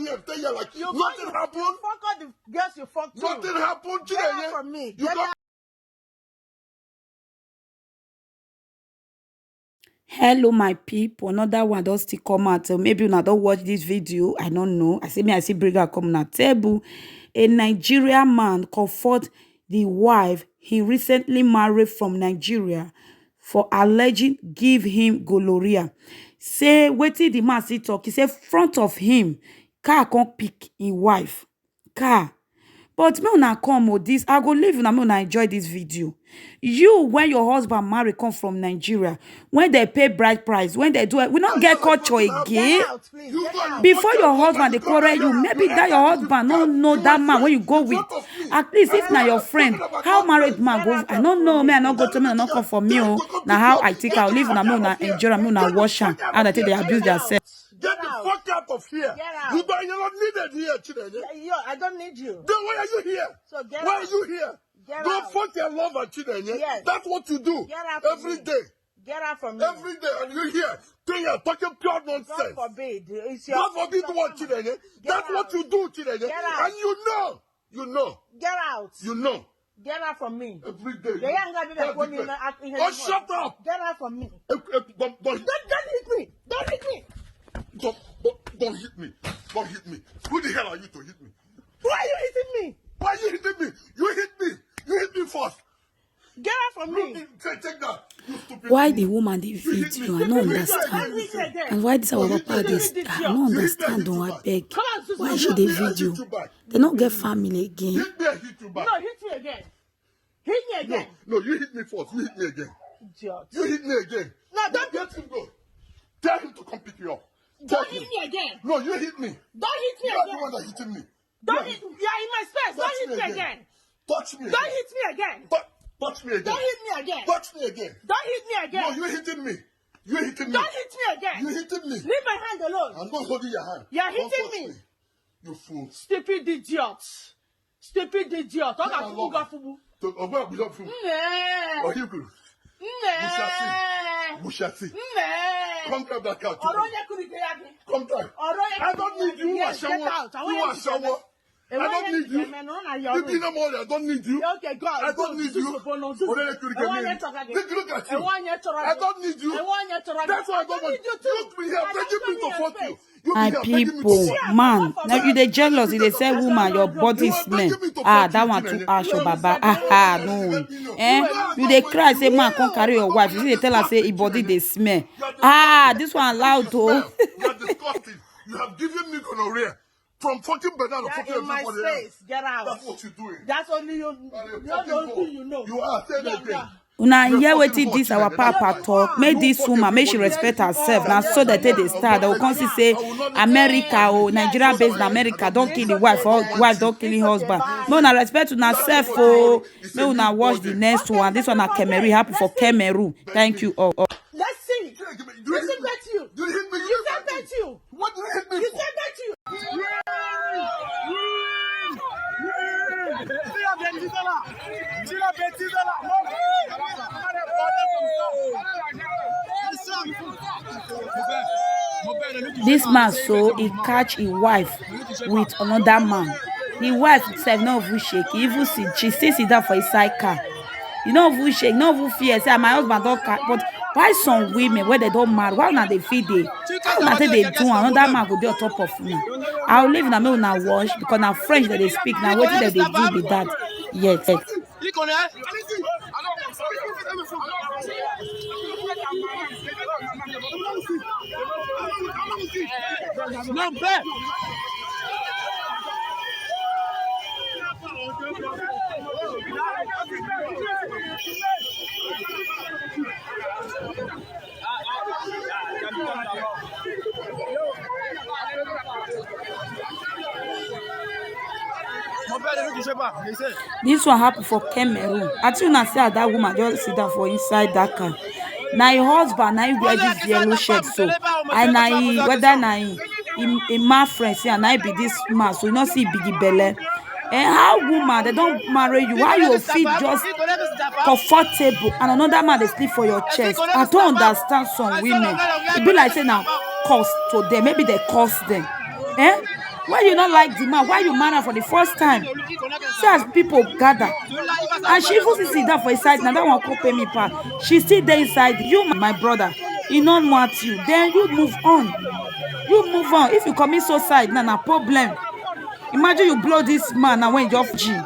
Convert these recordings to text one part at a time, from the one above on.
here, stay here like nothing happened. You fuck all the girls you fuck too. Nothing happened. Get out from me. Hello my people, another one don still come out. Maybe una don't watch this video, I don't know. I see Brigger come on table. A Nigerian man confront the wife he recently married from Nigeria for alleging give him gonorrhea. Say wetin the man still talk. He say front of him car can't pick his wife car. But me una come with this. I go leave una me una enjoy this video. You, when your husband marry come from Nigeria, when they pay bride price, when they do it, we not get culture again. Before your husband they quarrel you, maybe that your husband don't know that man when you go with. At least if now your friend, how married man go? I don't know, me I not go to me, I not come for me. Now how I think I'll leave una me una enjoy, me una wash and I think they abuse themselves. Get the fuck out of here. You're not needed here, children. I don't need you. Then why are you here? So get why out. are you here? Go fuck your lover, children. Yes. That's what you do. Get out every day. Get out from me. Every day, and you're here. Then you're talking pure nonsense. God forbid. God forbid what, children. That's what you do, children. Get out. And you know. Get out. You know. Get out from me. Every day. Oh, shut up. Get out from me. Don't hit me. Don't hit me. Don't hit me. Don't hit me. Who the hell are you to hit me? Why are you hitting me? Why are you hitting me? You hit me. You hit me first. Get out from me. Take that. You stupid. Why the woman the video? I don't understand. And why this our papa this? I don't understand. Don't I beg? Why should they video? They don't get family again. Hit me and hit you back. No, hit me again. Hit me again. No, you hit me first. You hit me again. Idiot. You hit me again. No, don't let him go. Tell him to come pick you up. Don't hit me again. No, you hit me. Don't hit me again. You are the one that hitting me. Don't hit me. You're in my space. Don't hit me again. Touch me. Don't hit me again. Touch me again. Don't hit me again. Touch me again. Don't hit me again. No, you're hitting me. You're hitting me. Don't hit me again. You're hitting me. Leave my hand alone. I'm not holding your hand. You're hitting me. You fool. Stupid idiot. Stupid idiot. Talk about fubu. We shall see. Come grab that couch. Come try. I don't need you. I shower. I don't need you. You be no more. I don't need you. Okay, God. I don't need you. Look at you. I don't need you. That's why I don't want you. Look me here. Begging me to fuck you. My people, man, now you they jealous. They say, woman, your body smell. That one too harsh, baba. No. You they cry, say, man, come carry your wife. You see, they tell us, say, your body they smell. This one loud though. You are disgusting. You have given me gonorrhea. From fucking banana, fucking everybody else. Face. Get out. That's what you're doing. That's only you. You're the only thing you know. You are. Say that again. Una hear wetin this our papa talk. Make this woman, make she respect herself. Now so that they start, they will come say America or Nigeria based in America don't kill the wife or wife don't kill the husband. No, una respect una self. Oh, may una watch the next one. This one a Cameroon, happy for Cameroon. Thank you all. Let's see. You said that to you. You hit me. You said that to you. What did you hit me? You said that to you. This man so he catch his wife with another man. The wife said no even shake. He even see she still sit down for his side car. You know even shake, no even fear. Say my husband don't catch. But why some women when they don't marry? Why not they feed they? How not they do another man go dey on top of me? I'll leave na me una wash because now French that they speak now. What did they do with that? Yes. This one happened for Cameroon. I think I see that woman just sit down for inside that car. Now your husband now you wear this yellow shirt so and now whether now my friend say and I be this man so you not see biggie belly. And how woman they don't marry you? Why you feel just comfortable and another man they sleep for your chest? I don't understand some women. It be like say now cost to them. Maybe they cost them. Why you not like the man? Why you marry her for the first time? See as people gather. And she even sit down for his side. Now that one could pay me part. She still there inside. You, my brother, he don't want you. Then you move on. You move on. If you commit suicide, nah, problem. Imagine you blow this man and when you're G.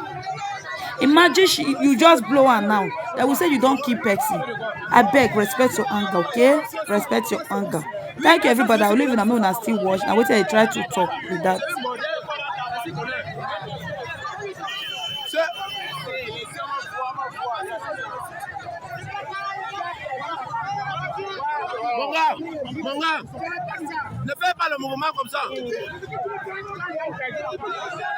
Imagine you just blow her now. They will say you don't keep Pepsi. I beg, respect your anger, okay? Respect your anger. Thank you, everybody. I will leave in a moment and still watch. Now wait till I try to talk with that. Mon gars, ne fais pas le mouvement comme ça.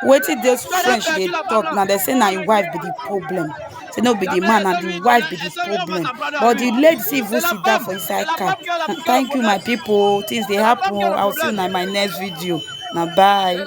Wait till those French they talk now. They say now your wife be the problem. Say no be the man and the wife be the problem. But the lady see if sit down for inside car. Thank you, my people. Things they happen. I'll see you in my next video. Now bye.